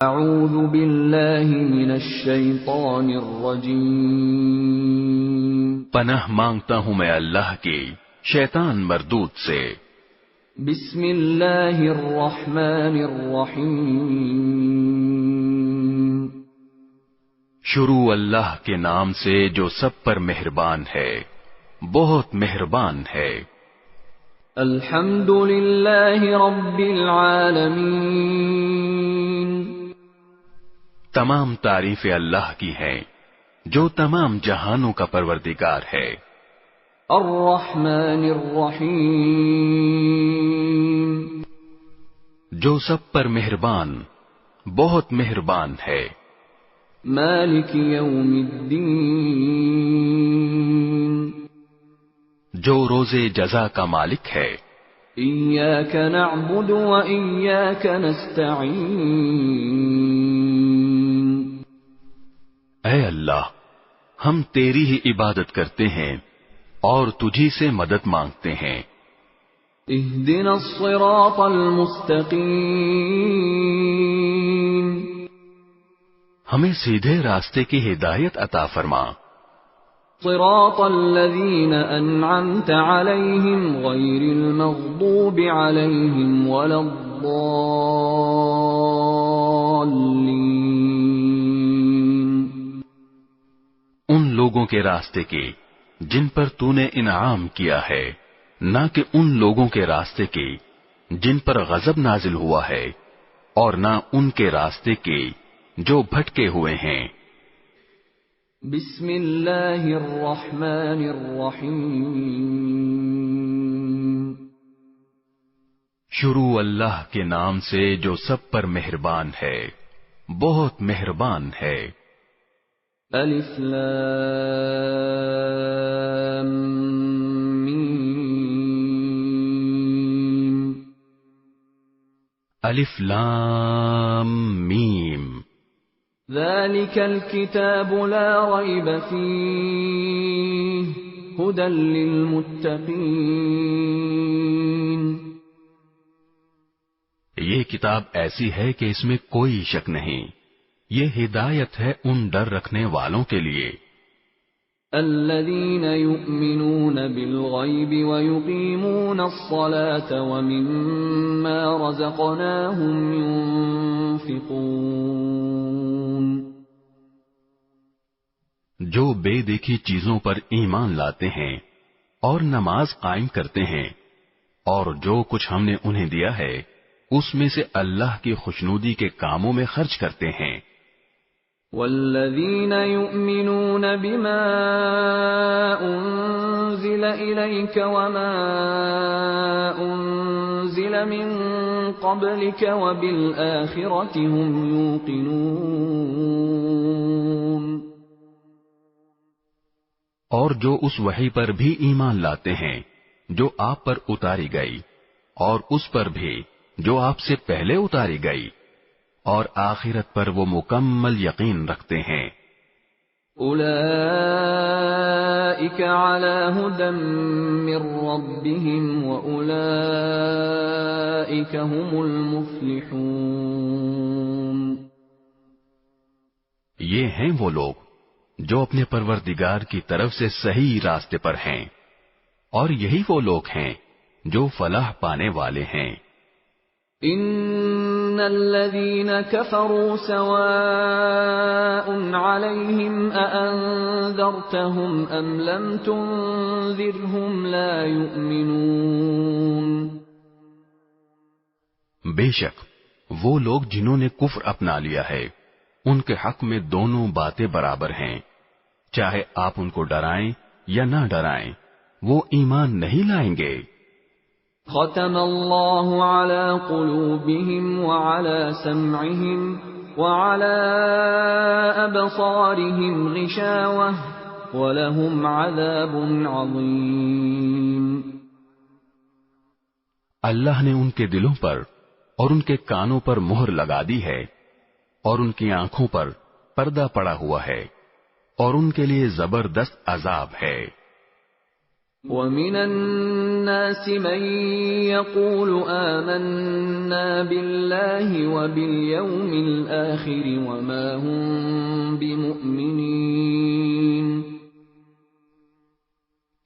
اعوذ باللہ من الشیطان الرجیم، پناہ مانگتا ہوں میں اللہ کی شیطان مردود سے۔ بسم اللہ الرحمن الرحیم، شروع اللہ کے نام سے جو سب پر مہربان ہے، بہت مہربان ہے۔ الحمد للہ رب العالمین، تمام تعریفیں اللہ کی ہیں جو تمام جہانوں کا پروردگار ہے۔ الرحمن الرحیم، جو سب پر مہربان، بہت مہربان ہے۔ مالک یوم الدین، جو روز جزا کا مالک ہے۔ ایاک نعبد و ایاک نستعین، اے اللہ، ہم تیری ہی عبادت کرتے ہیں اور تجھی سے مدد مانگتے ہیں۔ اہدنا الصراط المستقیم، ہمیں سیدھے راستے کی ہدایت عطا فرما۔ صراط الذین انعمت علیہم غیر المغضوب علیہم ولا الضالین، ان لوگوں کے راستے کی جن پر تو نے انعام کیا ہے، نہ کہ ان لوگوں کے راستے کی جن پر غضب نازل ہوا ہے، اور نہ ان کے راستے کی جو بھٹکے ہوئے ہیں۔ بسم اللہ الرحمن الرحیم، شروع اللہ کے نام سے جو سب پر مہربان ہے، بہت مہربان ہے۔ الف لام میم، الف لام میم، ذلك الكتاب لا ريب فيه هدى للمتقين، یہ کتاب ایسی ہے کہ اس میں کوئی شک نہیں، یہ ہدایت ہے ان ڈر رکھنے والوں کے لیے۔ الذين يؤمنون بالغيب ويقيمون الصلاة ومما رزقناهم ينفقون، جو بے دیکھی چیزوں پر ایمان لاتے ہیں اور نماز قائم کرتے ہیں، اور جو کچھ ہم نے انہیں دیا ہے اس میں سے اللہ کی خوشنودی کے کاموں میں خرچ کرتے ہیں۔ والذین یؤمنون بما انزل الیک وما انزل من قبلک وبالآخرة هم یوقنون، اور جو اس وحی پر بھی ایمان لاتے ہیں جو آپ پر اتاری گئی، اور اس پر بھی جو آپ سے پہلے اتاری گئی، اور آخرت پر وہ مکمل یقین رکھتے ہیں۔ اولئک علی ھدی من ربہم واولئک هم المفلحون، یہ ہیں وہ لوگ جو اپنے پروردگار کی طرف سے صحیح راستے پر ہیں، اور یہی وہ لوگ ہیں جو فلاح پانے والے ہیں۔ ان الذين كفروا سواء عليهم أأنذرتهم ام لم تنذرهم لا يؤمنون، بے شک وہ لوگ جنہوں نے کفر اپنا لیا ہے ان کے حق میں دونوں باتیں برابر ہیں، چاہے آپ ان کو ڈرائیں یا نہ ڈرائیں، وہ ایمان نہیں لائیں گے۔ ختم اللہ علی قلوبہم وعلی سمعہم وعلی ابصارہم غشاوہ ولہم عذاب عظیم، اللہ نے ان کے دلوں پر اور ان کے کانوں پر مہر لگا دی ہے، اور ان کی آنکھوں پر پردہ پڑا ہوا ہے، اور ان کے لیے زبردست عذاب ہے۔ وَمِنَ النَّاسِ مَن يَقُولُ آمَنَّا بِاللَّهِ وَبِالْيَوْمِ الْآخِرِ وَمَا هُم بِمُؤْمِنِينَ۔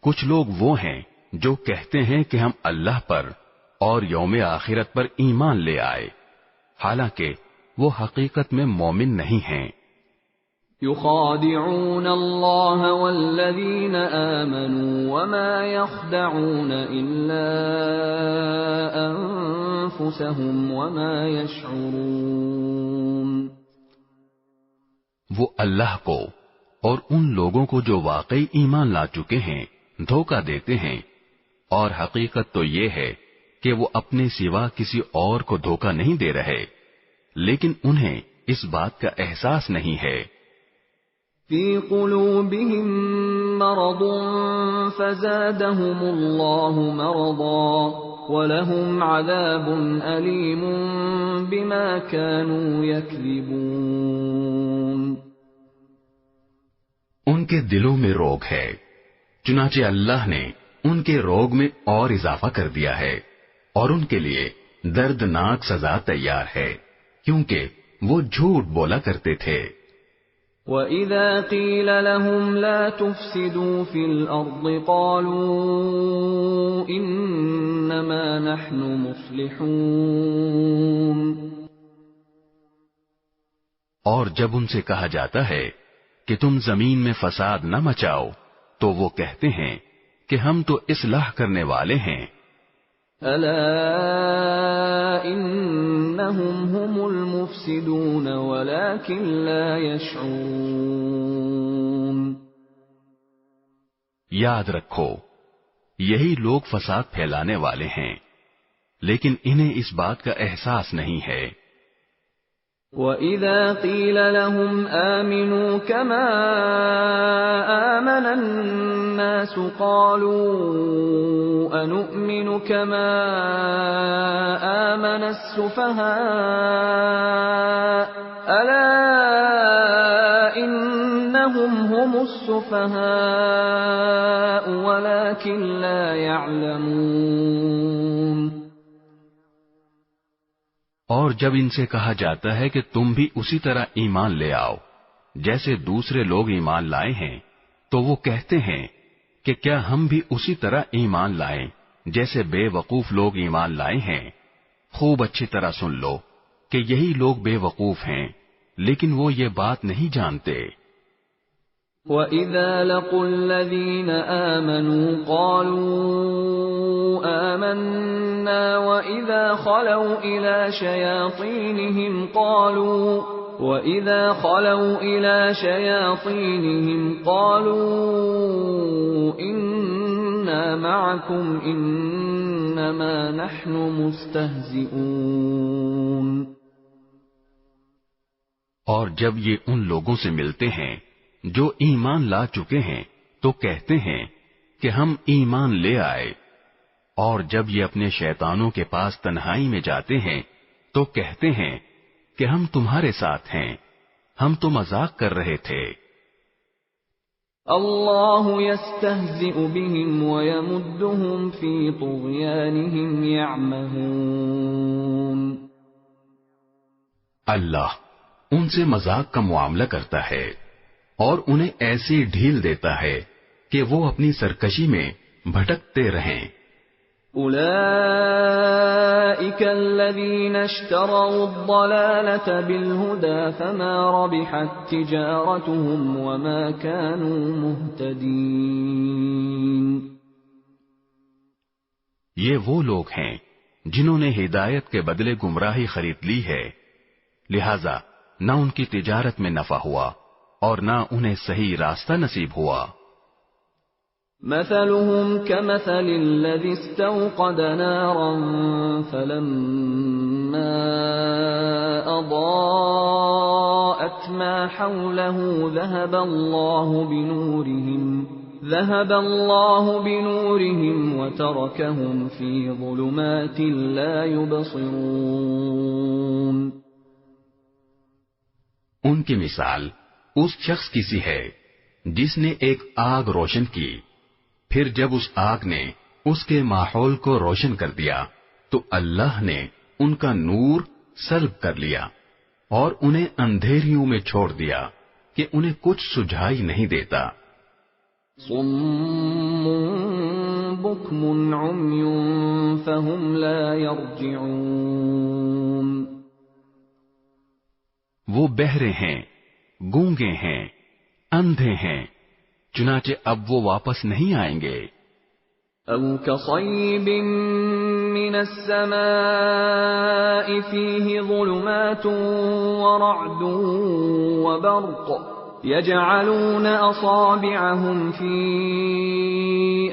کچھ لوگ وہ ہیں جو کہتے ہیں کہ ہم اللہ پر اور یوم آخرت پر ایمان لے آئے، حالانکہ وہ حقیقت میں مومن نہیں ہیں۔ يخادعون الله والذين آمنوا وما يخدعون إلا أنفسهم وما يشعرون۔ وہ اللہ کو اور ان لوگوں کو جو واقعی ایمان لا چکے ہیں دھوکہ دیتے ہیں، اور حقیقت تو یہ ہے کہ وہ اپنے سوا کسی اور کو دھوکہ نہیں دے رہے، لیکن انہیں اس بات کا احساس نہیں ہے۔ فی قلوبہم مرض فزادہم اللہ مرضا ولہم عذاب علیم بما كانوا یکذبون۔ ان کے دلوں میں روگ ہے، چنانچہ اللہ نے ان کے روگ میں اور اضافہ کر دیا ہے، اور ان کے لیے دردناک سزا تیار ہے، کیونکہ وہ جھوٹ بولا کرتے تھے۔ وَإِذَا قِيلَ لَهُمْ لَا تُفْسِدُوا فِي الْأَرْضِ قَالُوا إِنَّمَا نَحْنُ مُصْلِحُونَ۔ اور جب ان سے کہا جاتا ہے کہ تم زمین میں فساد نہ مچاؤ تو وہ کہتے ہیں کہ ہم تو اصلاح کرنے والے ہیں۔ أَلَا إِنَّهُمْ هُمُ الْمُفْسِدُونَ وَلَكِنْ لَا يَشْعُرُونَ۔ یاد رکھو، یہی لوگ فساد پھیلانے والے ہیں، لیکن انہیں اس بات کا احساس نہیں ہے۔ وَإِذَا قِيلَ لَهُمْ آمِنُوا كَمَا آمَنَ النَّاسُ قَالُوا أَنُؤْمِنُ كَمَا آمَنَ السُّفَهَاءُ أَلَا إِنَّهُمْ هُمُ السُّفَهَاءُ وَلَكِنْ لَا يَعْلَمُونَ۔ اور جب ان سے کہا جاتا ہے کہ تم بھی اسی طرح ایمان لے آؤ جیسے دوسرے لوگ ایمان لائے ہیں، تو وہ کہتے ہیں کہ کیا ہم بھی اسی طرح ایمان لائیں جیسے بے وقوف لوگ ایمان لائے ہیں۔ خوب اچھی طرح سن لو کہ یہی لوگ بے وقوف ہیں، لیکن وہ یہ بات نہیں جانتے۔ وَإِذَا لَقُوا الَّذِينَ آمَنُوا قَالُوا آمَنَّا وَإِذَا خَلَوْا إِلَى شَيَاطِينِهِمْ قَالُوا إِنَّا مَعَكُمْ إِنَّمَا نَحْنُ مُسْتَهْزِئُونَ۔ اور جب یہ ان لوگوں سے ملتے ہیں جو ایمان لا چکے ہیں تو کہتے ہیں کہ ہم ایمان لے آئے، اور جب یہ اپنے شیطانوں کے پاس تنہائی میں جاتے ہیں تو کہتے ہیں کہ ہم تمہارے ساتھ ہیں، ہم تو مذاق کر رہے تھے۔ اللہ یستہزئ بہم ویمدہم فی طغیانہم یعمہون۔ اللہ ان سے مذاق کا معاملہ کرتا ہے اور انہیں ایسی ڈھیل دیتا ہے کہ وہ اپنی سرکشی میں بھٹکتے رہیں۔ اولئک الذین اشتروا الضلالة بالہدى فما ربحت تجارتهم وما كانوا مہتدین۔ یہ وہ لوگ ہیں جنہوں نے ہدایت کے بدلے گمراہی خرید لی ہے، لہذا نہ ان کی تجارت میں نفع ہوا اور نہ انہیں صحیح راستہ نصیب ہوا۔ مثلهم كمثل الذي استوقد نارا فلما أضاءت ما حوله ذهب الله بنورهم وتركهم في ظلمات لا يبصرون۔ ان کی مثال اس شخص کی سی ہے جس نے ایک آگ روشن کی، پھر جب اس آگ نے اس کے ماحول کو روشن کر دیا تو اللہ نے ان کا نور سلب کر لیا اور انہیں اندھیریوں میں چھوڑ دیا کہ انہیں کچھ سجھائی نہیں دیتا۔ صم بکم عمی فهم لا يرجعون، وہ بہرے ہیں، گونگے ہیں، اندھے ہیں، چنانچہ اب وہ واپس نہیں آئیں گے۔ او كصيب من السماء فيه ظلمات ورعد وبرق يجعلون أصابعهم في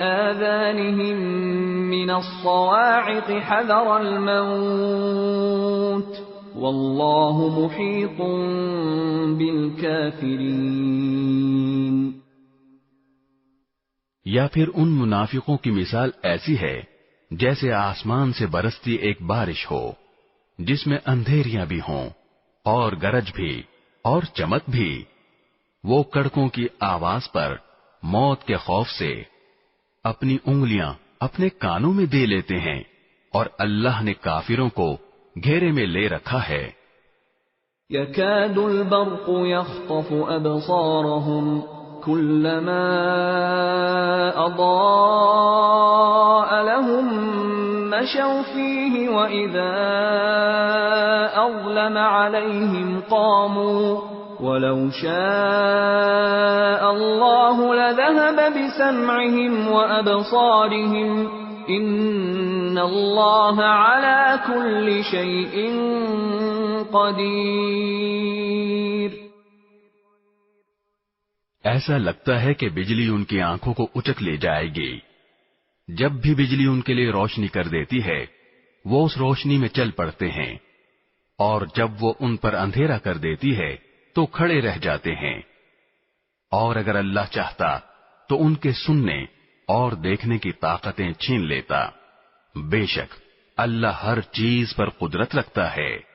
آذانهم من الصواعق حذر الموت والله محيط بالكافرين۔ یا پھر ان منافقوں کی مثال ایسی ہے جیسے آسمان سے برستی ایک بارش ہو جس میں اندھیریاں بھی ہوں اور گرج بھی اور چمک بھی، وہ کڑکوں کی آواز پر موت کے خوف سے اپنی انگلیاں اپنے کانوں میں دے لیتے ہیں، اور اللہ نے کافروں کو گھیرے میں لے رکھا ہے۔ يكاد البرق يخطف أبصارهم كلما أضاء لهم مشوا فيه وإذا أظلم عليهم قاموا ولو شاء الله لذهب بسمعهم وأبصارهم إن الله على كل شيء قدير۔ ایسا لگتا ہے کہ بجلی ان کی آنکھوں کو اچک لے جائے گی، جب بھی بجلی ان کے لیے روشنی کر دیتی ہے وہ اس روشنی میں چل پڑتے ہیں، اور جب وہ ان پر اندھیرا کر دیتی ہے تو کھڑے رہ جاتے ہیں، اور اگر اللہ چاہتا تو ان کے سننے اور دیکھنے کی طاقتیں چھین لیتا۔ بے شک اللہ ہر چیز پر قدرت رکھتا ہے۔